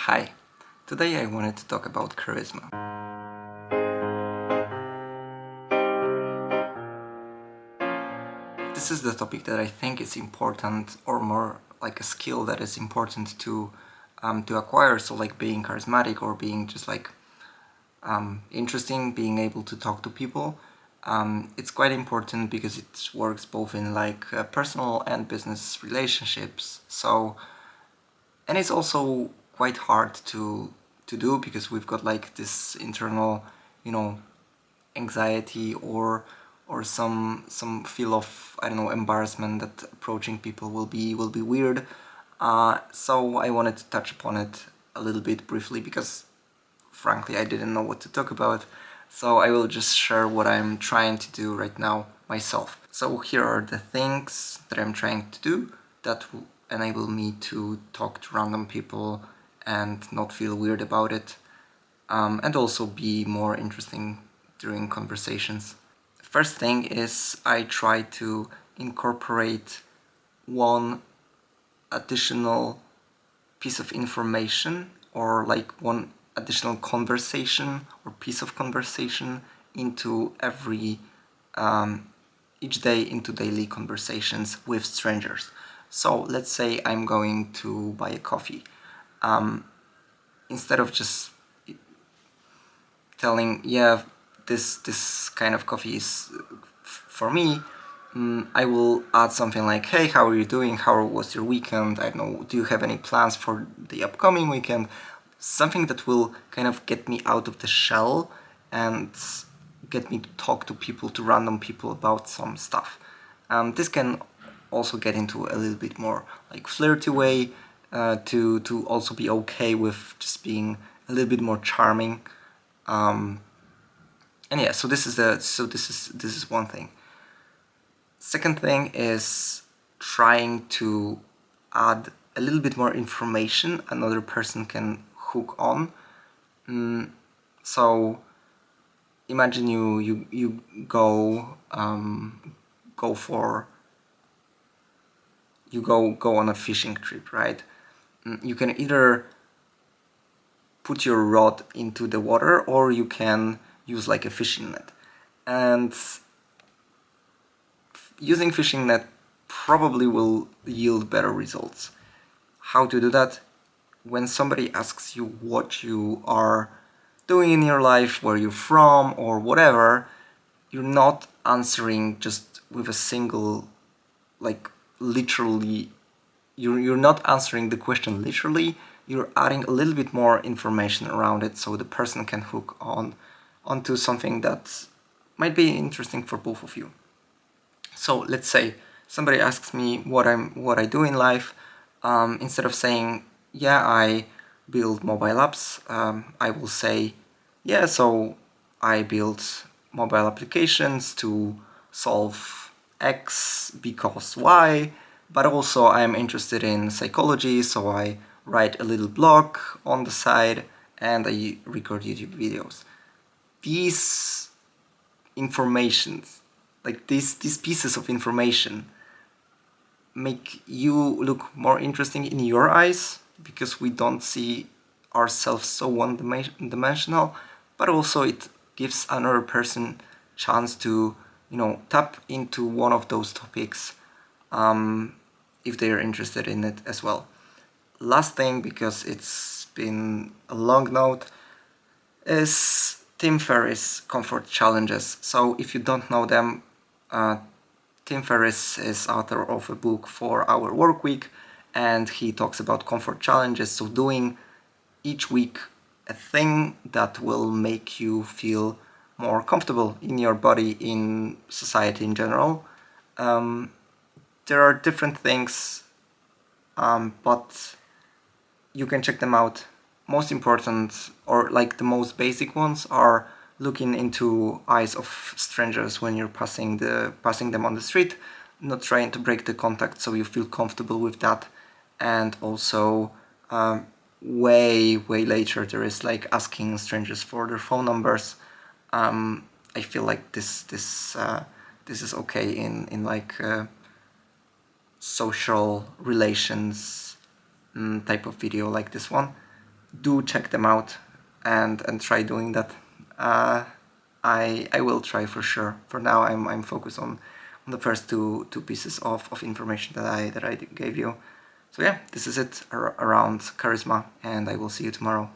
Hi, today I wanted to talk about charisma. This is the topic that I think is important, or more like a skill that is important to acquire. So like being charismatic or being just like interesting, being able to talk to people. It's quite important because it works both in like personal and business relationships. And it's also quite hard to do because we've got like this internal, anxiety or some feel of, I don't know, embarrassment that approaching people will be weird. So I wanted to touch upon it a little bit briefly because frankly I didn't know what to talk about. So I will just share what I'm trying to do right now myself. So here are the things that I'm trying to do that will enable me to talk to random people and not feel weird about it, and also be more interesting during conversations. First thing is I try to incorporate one additional piece of information or like one additional conversation or piece of conversation into each day into daily conversations with strangers. So let's say I'm going to buy a coffee. Instead of just telling, yeah, this kind of coffee is for me, I will add something like, hey, how are you doing? How was your weekend? I don't know, do you have any plans for the upcoming weekend? Something that will kind of get me out of the shell and get me to talk to people, to random people about some stuff. This can also get into a little bit more like flirty way, to also be okay with just being a little bit more charming. And yeah, so this is one thing. Second thing is trying to add a little bit more information another person can hook on. So imagine you go go on a fishing trip, right? You can either put your rod into the water or you can use like a fishing net. And using fishing net probably will yield better results. How to do that? When somebody asks you what you are doing in your life, where you're from, or whatever, you're not answering just with a single, like literally, you're not answering the question literally, you're adding a little bit more information around it so the person can hook onto something that might be interesting for both of you. So let's say somebody asks me what I do in life. Instead of saying, yeah, I build mobile apps, I will say, yeah, so I build mobile applications to solve X because Y, but also I'm interested in psychology, so I write a little blog on the side and I record YouTube videos. These informations, like these pieces of information, make you look more interesting in your eyes because we don't see ourselves so one-dimensional, but also it gives another person chance to, tap into one of those topics, if they're interested in it as well. Last thing, because it's been a long note, is Tim Ferriss Comfort Challenges. So if you don't know them, Tim Ferriss is author of a book 4-Hour Workweek, and he talks about comfort challenges. So doing each week a thing that will make you feel more comfortable in your body, in society in general. There are different things, but you can check them out. Most important, or like the most basic ones, are looking into eyes of strangers when you're passing them on the street, not trying to break the contact so you feel comfortable with that. And also way later there is like asking strangers for their phone numbers. I feel like this is okay in like social relations type of video like this one. do check them out and try doing that. I will try for sure. For now, I'm focused on the first two pieces of information that I gave you. So yeah, this is it around charisma, and I will see you tomorrow.